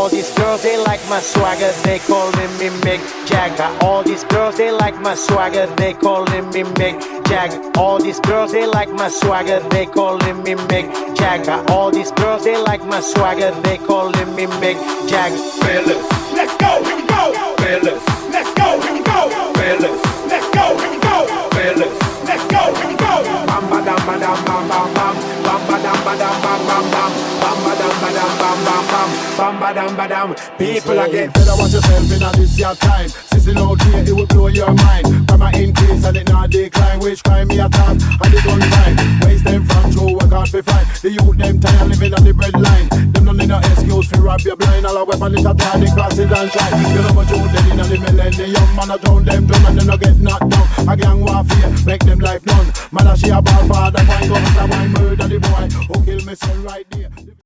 All these girls, they like my swagger, they calling me Mick Jagger. All these girls, they like my swagger, they calling me Mick Jagger. All these girls, they like my swagger, they calling me Mick Jagger. All these girls, they like my swagger, they calling me Mick Jagger. Fellas, let's go, here we go. Fellas, let's go, here we go. Fellas, let's go, here we go. Fellas, let's go, here we go. Bam ba dam ba dam bam bam bam. Bam ba dam ba dam bam bam bam. Bam ba dam ba dam bam bam bam. Bam ba dam ba dam. People again. Better watch yourself in this your time. Sissing out here, it will blow your mind. Crime a increase and it not decline. Which crime me attack and it don't time. Waste them from true work hard for fight. The youth them tired living on the bread line. Them no need no excuse for rob your blind. All a weapon is a tie, the crosses and shine. You know what you dead in the millennium. Man a drown them down and they no get knocked down. A gang warfare, make them life none. Man a she a ball father, wine guns, a wine murder the boy who kill me son right there.